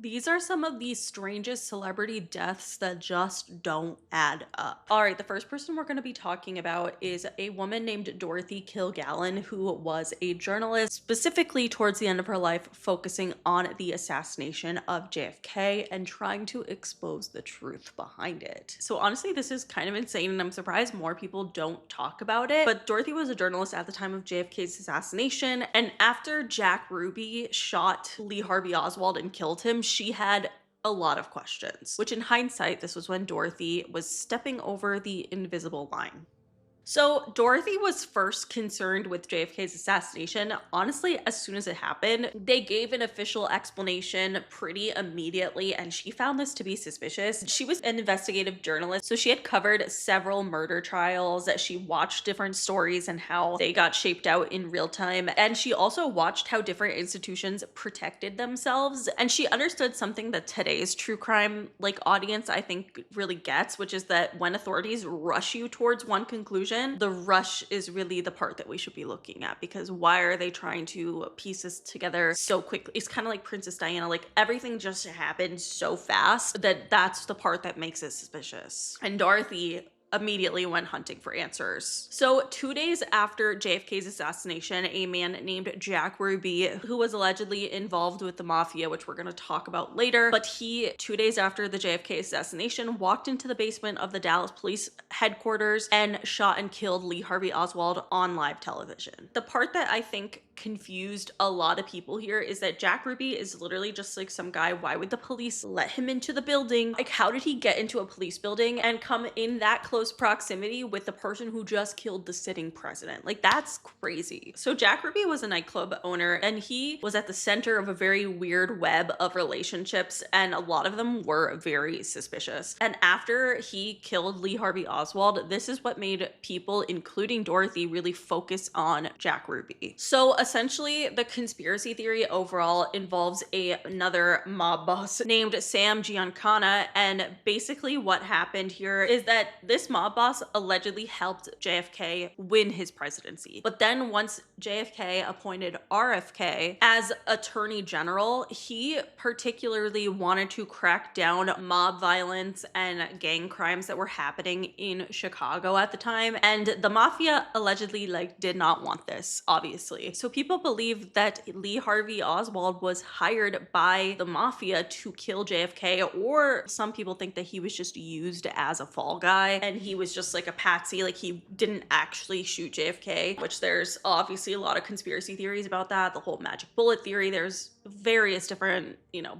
These are some of the strangest celebrity deaths that just don't add up. All right, the first person we're going to be talking about is a woman named Dorothy Kilgallen, who was a journalist, specifically towards the end of her life, focusing on the assassination of JFK and trying to expose the truth behind it. So honestly, this is kind of insane, and I'm surprised more people don't talk about it. But Dorothy was a journalist at the time of JFK's assassination, and after Jack Ruby shot Lee Harvey Oswald and killed him, she had a lot of questions, which in hindsight, this was when Dorothy was stepping over the invisible line. So Dorothy was first concerned with JFK's assassination, honestly, as soon as it happened. They gave an official explanation pretty immediately, and she found this to be suspicious. She was an investigative journalist, so she had covered several murder trials. She watched different stories and how they got shaped out in real time. And she also watched how different institutions protected themselves. And she understood something that today's true crime audience, I think, really gets, which is that when authorities rush you towards one conclusion, the rush is really the part that we should be looking at, because why are they trying to piece this together so quickly? It's kind of like Princess Diana, like everything just happened so fast that that's the part that makes it suspicious. And Dorothy immediately went hunting for answers. So 2 days after JFK's assassination, a man named Jack Ruby, who was allegedly involved with the mafia, which we're going to talk about later, but he, 2 days after the JFK assassination, walked into the basement of the Dallas police headquarters and shot and killed Lee Harvey Oswald on live television. The part that I think confused a lot of people here is that Jack Ruby is literally just like some guy. Why would the police let him into the building? Like, how did he get into a police building and come in that close proximity with the person who just killed the sitting president? Like, that's crazy. So Jack Ruby was a nightclub owner, and he was at the center of a very weird web of relationships, and a lot of them were very suspicious. And after he killed Lee Harvey Oswald, this is what made people, including Dorothy, really focus on Jack Ruby. So essentially, the conspiracy theory overall involves another mob boss named Sam Giancana, and basically what happened here is that this mob boss allegedly helped JFK win his presidency. But then once JFK appointed RFK as Attorney General, he particularly wanted to crack down mob violence and gang crimes that were happening in Chicago at the time, and the mafia allegedly did not want this, obviously. So people believe that Lee Harvey Oswald was hired by the mafia to kill JFK, or some people think that he was just used as a fall guy and he was just like a patsy, like he didn't actually shoot JFK, which there's obviously a lot of conspiracy theories about that. The whole magic bullet theory, there's various different,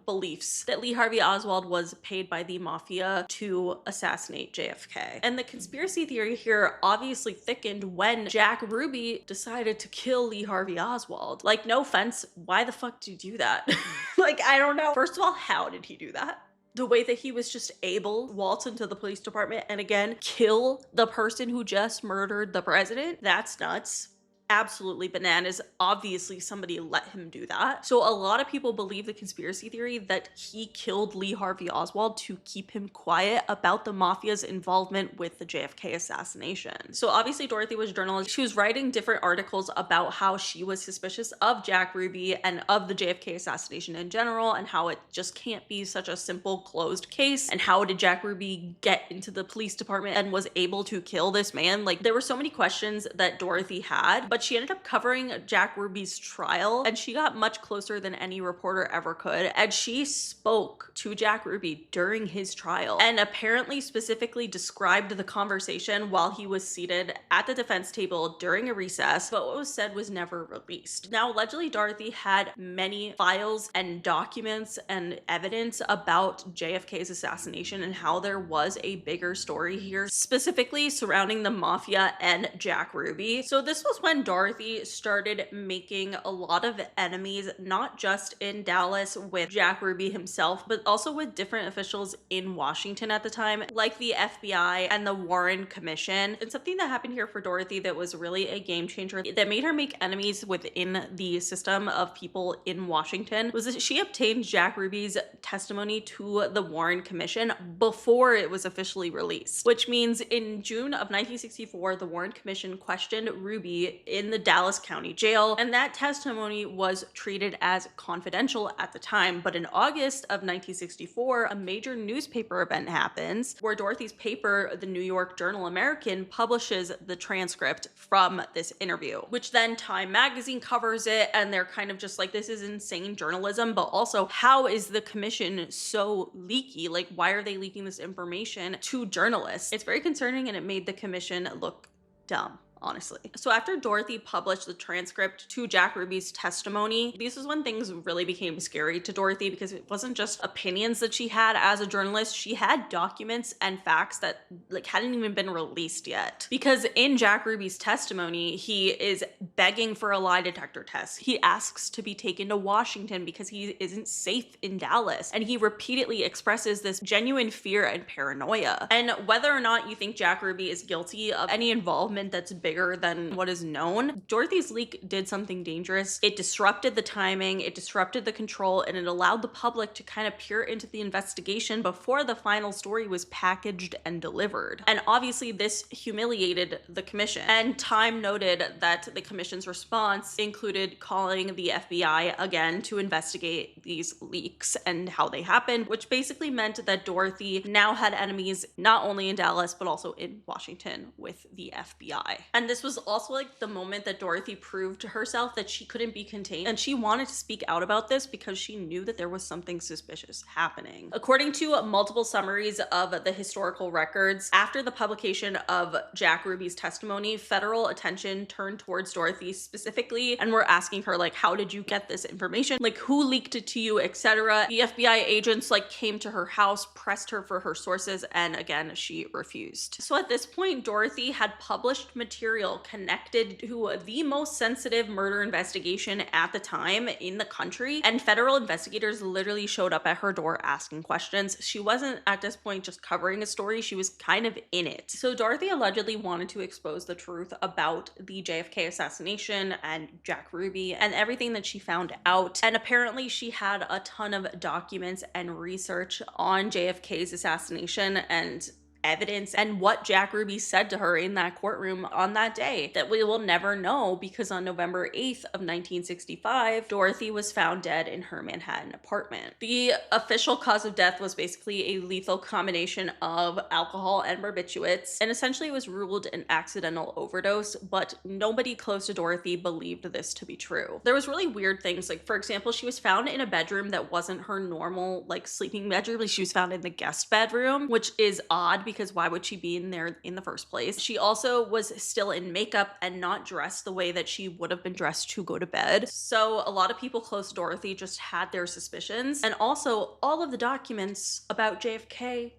beliefs that Lee Harvey Oswald was paid by the mafia to assassinate JFK. And the conspiracy theory here obviously thickened when Jack Ruby decided to kill Lee Harvey Oswald. Like, no offense, why the fuck did you do that? I don't know. First of all, how did he do that? The way that he was just able to waltz into the police department and again kill the person who just murdered the president, that's nuts. Absolutely bananas. Obviously somebody let him do that. So a lot of people believe the conspiracy theory that he killed Lee Harvey Oswald to keep him quiet about the mafia's involvement with the JFK assassination. So obviously Dorothy was a journalist. She was writing different articles about how she was suspicious of Jack Ruby and of the JFK assassination in general, and how it just can't be such a simple closed case, and how did Jack Ruby get into the police department and was able to kill this man? There were so many questions that Dorothy had, but she ended up covering Jack Ruby's trial, and she got much closer than any reporter ever could. And she spoke to Jack Ruby during his trial and apparently specifically described the conversation while he was seated at the defense table during a recess, but what was said was never released. Now, allegedly, Dorothy had many files and documents and evidence about JFK's assassination and how there was a bigger story here, specifically surrounding the mafia and Jack Ruby. So this was when Dorothy started making a lot of enemies, not just in Dallas with Jack Ruby himself, but also with different officials in Washington at the time, like the FBI and the Warren Commission. And something that happened here for Dorothy that was really a game changer, that made her make enemies within the system of people in Washington, was that she obtained Jack Ruby's testimony to the Warren Commission before it was officially released, which means in June of 1964, the Warren Commission questioned Ruby in the Dallas County Jail, and that testimony was treated as confidential at the time. But in August of 1964, a major newspaper event happens where Dorothy's paper, the New York Journal-American, publishes the transcript from this interview, which then Time magazine covers it, and they're kind of just like, this is insane journalism, but also, how is the commission so leaky? Like, why are they leaking this information to journalists? It's very concerning, and it made the commission look dumb, honestly. So after Dorothy published the transcript to Jack Ruby's testimony, this is when things really became scary to Dorothy, because it wasn't just opinions that she had as a journalist. She had documents and facts that like hadn't even been released yet. Because in Jack Ruby's testimony, he is begging for a lie detector test. He asks to be taken to Washington because he isn't safe in Dallas. And he repeatedly expresses this genuine fear and paranoia. And whether or not you think Jack Ruby is guilty of any involvement that's bigger than what is known, Dorothy's leak did something dangerous. It disrupted the timing, it disrupted the control, and it allowed the public to kind of peer into the investigation before the final story was packaged and delivered. And obviously this humiliated the commission. And Time noted that the commission's response included calling the FBI again to investigate these leaks and how they happened, which basically meant that Dorothy now had enemies not only in Dallas, but also in Washington with the FBI. And this was also like the moment that Dorothy proved to herself that she couldn't be contained, and she wanted to speak out about this because she knew that there was something suspicious happening. According to multiple summaries of the historical records, after the publication of Jack Ruby's testimony, federal attention turned towards Dorothy specifically, and were asking her like, how did you get this information? Like, who leaked it to you, etc. The FBI agents like came to her house, pressed her for her sources, and again, she refused. So at this point, Dorothy had published material connected to the most sensitive murder investigation at the time in the country, and federal investigators literally showed up at her door asking questions. She wasn't at this point just covering a story, she was kind of in it. So Dorothy allegedly wanted to expose the truth about the JFK assassination and Jack Ruby and everything that she found out, and apparently she had a ton of documents and research on JFK's assassination and evidence and what Jack Ruby said to her in that courtroom on that day that we will never know, because on November 8th of 1965, Dorothy was found dead in her Manhattan apartment. The official cause of death was basically a lethal combination of alcohol and barbiturates, and essentially it was ruled an accidental overdose, but nobody close to Dorothy believed this to be true. There was really weird things, like for example, she was found in a bedroom that wasn't her normal like sleeping bedroom. Like, she was found in the guest bedroom, which is odd because why would she be in there in the first place? She also was still in makeup and not dressed the way that she would have been dressed to go to bed. So a lot of people close to Dorothy just had their suspicions. And also all of the documents about JFK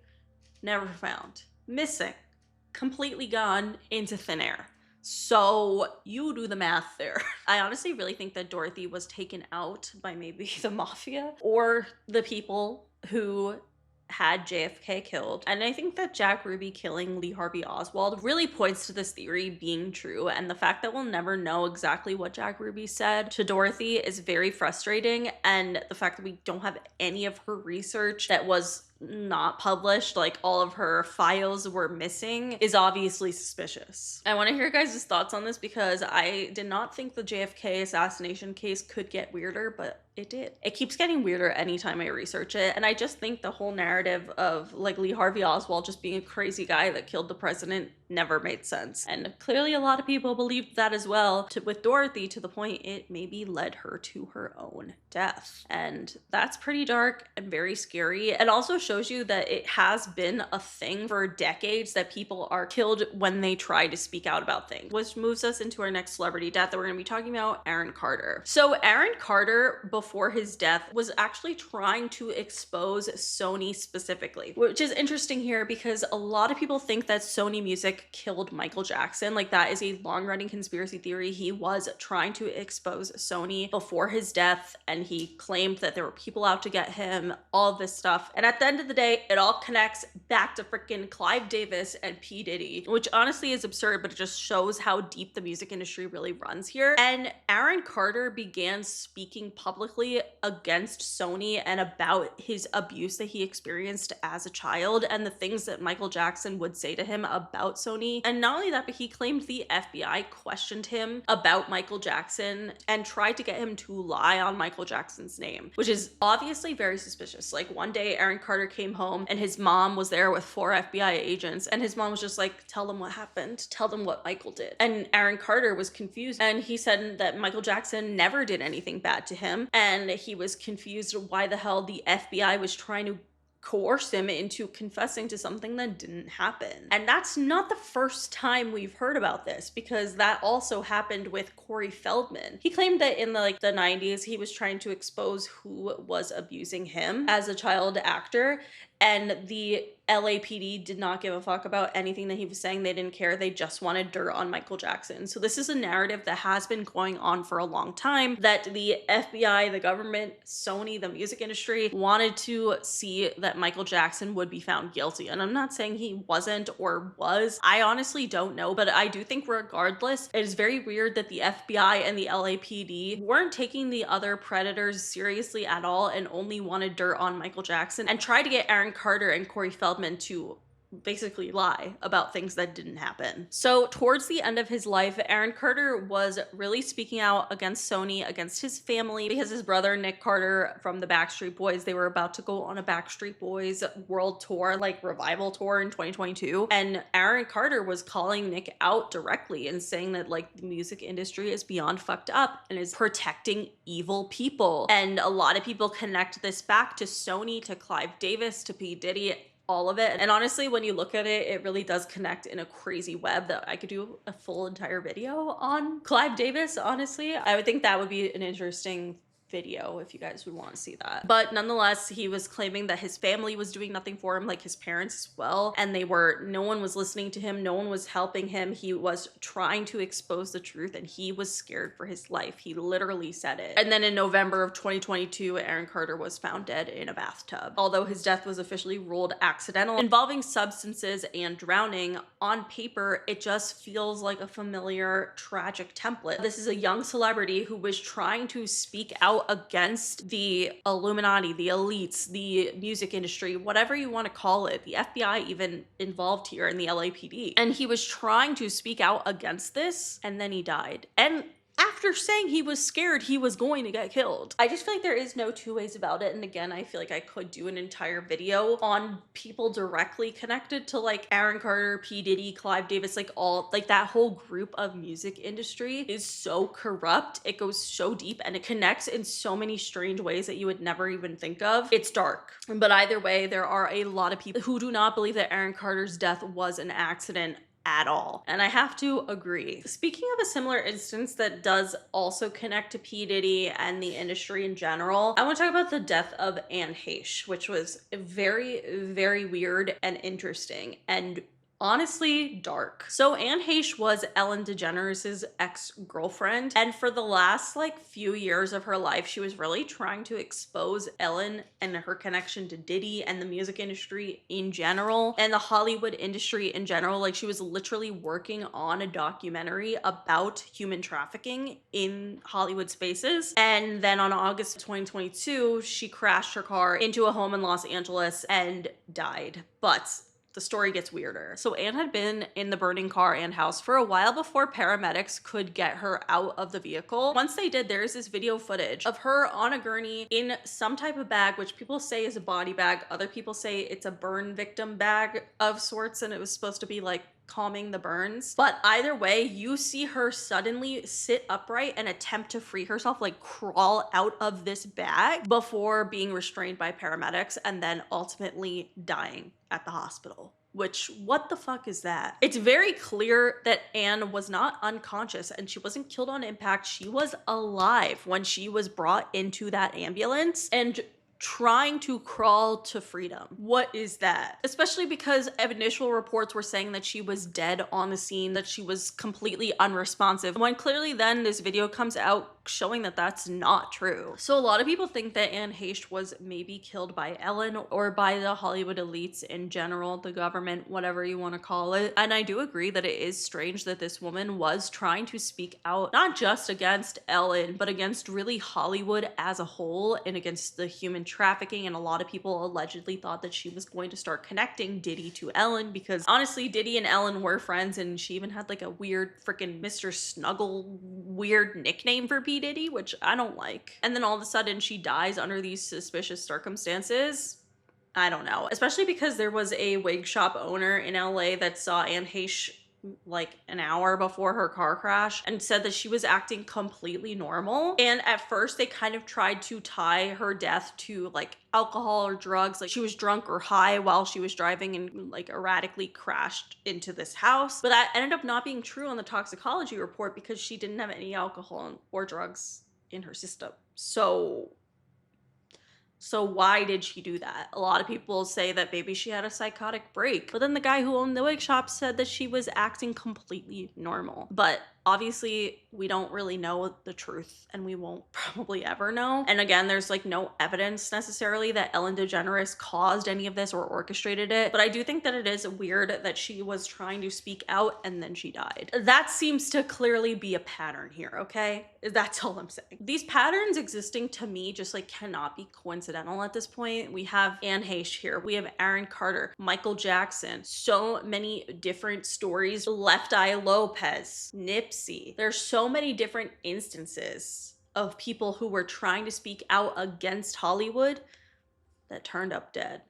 never found. Missing. Completely gone into thin air. So you do the math there. I honestly really think that Dorothy was taken out by maybe the mafia or the people who had JFK killed. And I think that Jack Ruby killing Lee Harvey Oswald really points to this theory being true, and the fact that we'll never know exactly what Jack Ruby said to Dorothy is very frustrating, and the fact that we don't have any of her research that was not published, like all of her files were missing, is obviously suspicious. I want to hear your guys' thoughts on this because I did not think the JFK assassination case could get weirder, but it did. It keeps getting weirder anytime I research it, and I just think the whole narrative of like Lee Harvey Oswald just being a crazy guy that killed the president never made sense. And clearly a lot of people believed that as well, with Dorothy, to the point it maybe led her to her own death. And that's pretty dark and very scary. It also shows you that it has been a thing for decades that people are killed when they try to speak out about things, which moves us into our next celebrity death that we're going to be talking about, Aaron Carter. So Aaron Carter, before his death, was actually trying to expose Sony specifically, which is interesting here because a lot of people think that Sony Music killed Michael Jackson. Like, that is a long-running conspiracy theory. He was trying to expose Sony before his death, and he claimed that there were people out to get him, all this stuff. And at the end of the day, it all connects back to freaking Clive Davis and P. Diddy, which honestly is absurd, but it just shows how deep the music industry really runs here. And Aaron Carter began speaking publicly publicly against Sony and about his abuse that he experienced as a child and the things that Michael Jackson would say to him about Sony. And not only that, but he claimed the FBI questioned him about Michael Jackson and tried to get him to lie on Michael Jackson's name, which is obviously very suspicious. Like one day Aaron Carter came home and his mom was there with 4 FBI agents, and his mom was just like, tell them what happened, tell them what Michael did. And Aaron Carter was confused, and he said that Michael Jackson never did anything bad to him, and he was confused why the hell the FBI was trying to coerce him into confessing to something that didn't happen. And that's not the first time we've heard about this, because that also happened with Corey Feldman. He claimed that in the 90s he was trying to expose who was abusing him as a child actor, and the LAPD did not give a fuck about anything that he was saying. They didn't care. They just wanted dirt on Michael Jackson. So this is a narrative that has been going on for a long time, that the FBI, the government, Sony, the music industry wanted to see that Michael Jackson would be found guilty. And I'm not saying he wasn't or was. I honestly don't know, but I do think regardless, it is very weird that the FBI and the LAPD weren't taking the other predators seriously at all and only wanted dirt on Michael Jackson and tried to get Aaron Carter and Corey Feldman to basically lie about things that didn't happen. So towards the end of his life, Aaron Carter was really speaking out against Sony, against his family, because his brother Nick Carter from the Backstreet Boys, they were about to go on a Backstreet Boys world tour, like revival tour in 2022. And Aaron Carter was calling Nick out directly and saying that like the music industry is beyond fucked up and is protecting evil people. And a lot of people connect this back to Sony, to Clive Davis, to P. Diddy, all of it. And honestly, when you look at it, it really does connect in a crazy web that I could do a full entire video on Clive Davis. Honestly, I would think that would be an interesting video if you guys would want to see that. But nonetheless, he was claiming that his family was doing nothing for him, like his parents as well, and no one was listening to him, no one was helping him. He was trying to expose the truth and he was scared for his life. He literally said it. And then in November of 2022, Aaron Carter was found dead in a bathtub. Although his death was officially ruled accidental, involving substances and drowning, on paper it just feels like a familiar tragic template. This is a young celebrity who was trying to speak out against the Illuminati, the elites, the music industry, whatever you want to call it, the FBI even involved here in the LAPD. And he was trying to speak out against this, and then he died. And after saying he was scared he was going to get killed. I just feel like there is no two ways about it. And again, I feel like I could do an entire video on people directly connected to like Aaron Carter, P. Diddy, Clive Davis, like all, like that whole group of music industry is so corrupt. It goes so deep and it connects in so many strange ways that you would never even think of. It's dark. But either way, there are a lot of people who do not believe that Aaron Carter's death was an accident at all. And I have to agree. Speaking of a similar instance that does also connect to P. Diddy and the industry in general, I want to talk about the death of Heche, which was very, very weird and interesting and honestly dark. So Heche was Ellen DeGeneres' ex-girlfriend, and for the last few years of her life, she was really trying to expose Ellen and her connection to Diddy and the music industry in general and the Hollywood industry in general. Like, she was literally working on a documentary about human trafficking in Hollywood spaces. And then on August 2022, she crashed her car into a home in Los Angeles and died. But the story gets weirder. So Anne had been in the burning car and house for a while before paramedics could get her out of the vehicle. Once they did, there's this video footage of her on a gurney in some type of bag, which people say is a body bag. Other people say it's a burn victim bag of sorts, and it was supposed to be like calming the burns. But either way, you see her suddenly sit upright and attempt to free herself, like crawl out of this bag before being restrained by paramedics and then ultimately dying at the hospital. Which, what the fuck is that? It's very clear that Anne was not unconscious and she wasn't killed on impact. She was alive when she was brought into that ambulance and trying to crawl to freedom. What is that? Especially because initial reports were saying that she was dead on the scene, that she was completely unresponsive. When clearly then this video comes out showing that that's not true. So a lot of people think that Anne Heche was maybe killed by Ellen or by the Hollywood elites in general, the government, whatever you want to call it. And I do agree that it is strange that this woman was trying to speak out, not just against Ellen, but against really Hollywood as a whole and against the human trafficking. And a lot of people allegedly thought that she was going to start connecting Diddy to Ellen, because honestly, Diddy and Ellen were friends, and she even had like a weird freaking Mr. Snuggle weird nickname for P. Diddy, which I don't like. And then all of a sudden she dies under these suspicious circumstances. I don't know. Especially because there was a wig shop owner in LA that saw Anne Heche like an hour before her car crash and said that she was acting completely normal. And at first they kind of tried to tie her death to like alcohol or drugs, like she was drunk or high while she was driving and like erratically crashed into this house. But that ended up not being true on the toxicology report because she didn't have any alcohol or drugs in her system. So why did she do that? A lot of people say that maybe she had a psychotic break, but then the guy who owned the wig shop said that she was acting completely normal. But obviously we don't really know the truth, and we won't probably ever know. And again, there's like no evidence necessarily that Ellen DeGeneres caused any of this or orchestrated it. But I do think that it is weird that she was trying to speak out and then she died. That seems to clearly be a pattern here, okay? That's all I'm saying. These patterns existing to me just like cannot be coincidental at this point. We have Anne Heche here. We have Aaron Carter, Michael Jackson, so many different stories. Left Eye Lopez, Nipsey. There's so many different instances of people who were trying to speak out against Hollywood that turned up dead.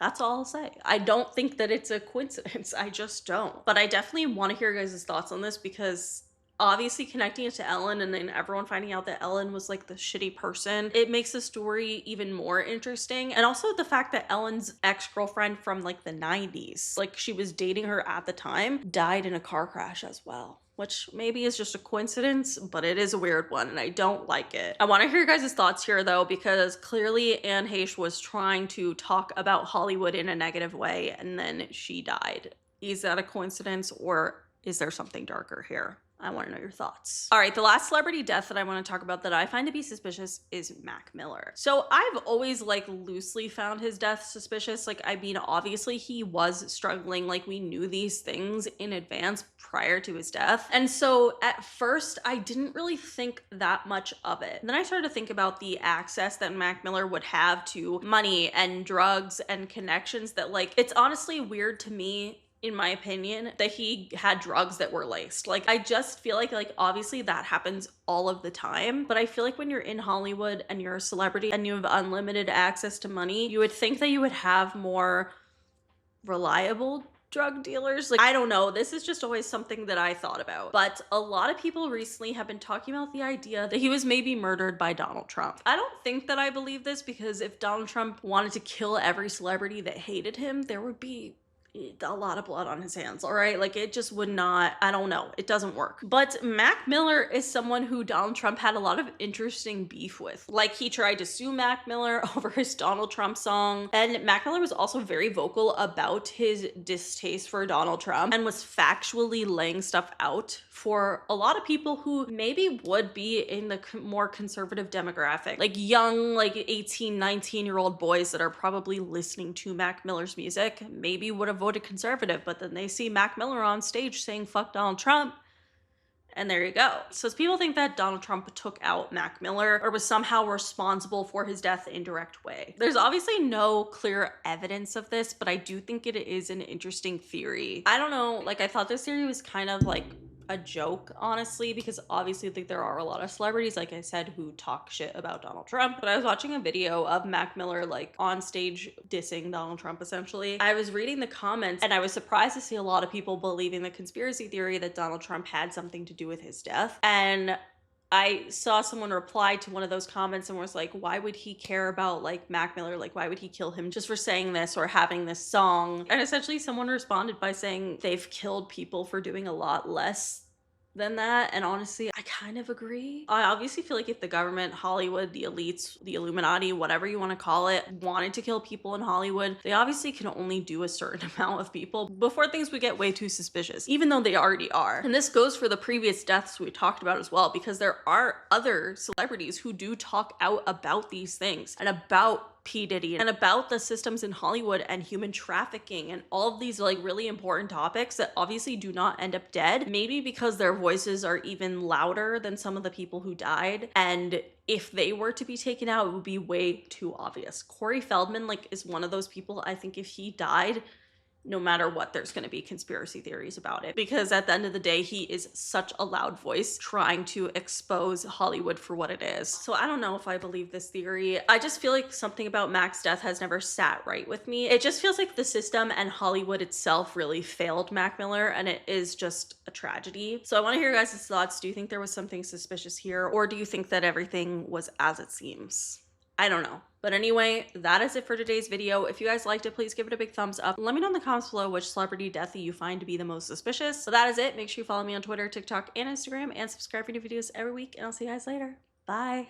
That's all I'll say. I don't think that it's a coincidence. I just don't. But I definitely want to hear your guys' thoughts on this, because obviously connecting it to Ellen and then everyone finding out that Ellen was like the shitty person, it makes the story even more interesting. And also the fact that Ellen's ex-girlfriend from like the 90s, like she was dating her at the time, died in a car crash as well, which maybe is just a coincidence, but it is a weird one and I don't like it. I want to hear your guys' thoughts here though, because clearly Anne Heche was trying to talk about Hollywood in a negative way and then she died. Is that a coincidence, or is there something darker here? I want to know your thoughts. All right, the last celebrity death that I want to talk about that I find to be suspicious is Mac Miller. So I've always like loosely found his death suspicious. Like, I mean, obviously he was struggling. Like, we knew these things in advance prior to his death. And so at first I didn't really think that much of it. And then I started to think about the access that Mac Miller would have to money and drugs and connections that, like, it's honestly weird to me, in my opinion, that he had drugs that were laced. Like, I just feel like obviously that happens all of the time, but I feel like when you're in Hollywood and you're a celebrity and you have unlimited access to money, you would think that you would have more reliable drug dealers. Like, I don't know, this is just always something that I thought about. But a lot of people recently have been talking about the idea that he was maybe murdered by Donald Trump. I don't think that I believe this, because if Donald Trump wanted to kill every celebrity that hated him, there would be a lot of blood on his hands, all right? Like, it just would not, I don't know, it doesn't work. But Mac Miller is someone who Donald Trump had a lot of interesting beef with. Like, he tried to sue Mac Miller over his Donald Trump song, and Mac Miller was also very vocal about his distaste for Donald Trump and was factually laying stuff out for a lot of people who maybe would be in the more conservative demographic, like young, like 18, 19-year-old boys that are probably listening to Mac Miller's music, maybe would have voted conservative, but then they see Mac Miller on stage saying fuck Donald Trump, and there you go. So people think that Donald Trump took out Mac Miller or was somehow responsible for his death in indirect way. There's obviously no clear evidence of this, but I do think it is an interesting theory. I don't know, like, I thought this theory was kind of like a joke, honestly, because obviously like there are a lot of celebrities, like I said, who talk shit about Donald Trump. But I was watching a video of Mac Miller like on stage dissing Donald Trump essentially. I was reading the comments and I was surprised to see a lot of people believing the conspiracy theory that Donald Trump had something to do with his death. And I saw someone reply to one of those comments and was like, why would he care about like Mac Miller? Like, why would he kill him just for saying this or having this song? And essentially someone responded by saying they've killed people for doing a lot less than that. And honestly, I kind of agree. I obviously feel like if the government, Hollywood, the elites, the Illuminati, whatever you want to call it, wanted to kill people in Hollywood, they obviously can only do a certain amount of people before things would get way too suspicious, even though they already are. And this goes for the previous deaths we talked about as well, because there are other celebrities who do talk out about these things and about P. Diddy and about the systems in Hollywood and human trafficking and all of these like really important topics that obviously do not end up dead. Maybe because their voices are even louder than some of the people who died. And if they were to be taken out, it would be way too obvious. Corey Feldman like is one of those people. I think if he died, no matter what, there's going to be conspiracy theories about it, because at the end of the day, he is such a loud voice trying to expose Hollywood for what it is. So I don't know if I believe this theory. I just feel like something about Mac's death has never sat right with me. It just feels like the system and Hollywood itself really failed Mac Miller, and it is just a tragedy. So I want to hear your guys' thoughts. Do you think there was something suspicious here, or do you think that everything was as it seems? I don't know. But anyway, that is it for today's video. If you guys liked it, please give it a big thumbs up. Let me know in the comments below which celebrity death you find to be the most suspicious. So that is it. Make sure you follow me on Twitter, TikTok, and Instagram, and subscribe for new videos every week. And I'll see you guys later. Bye.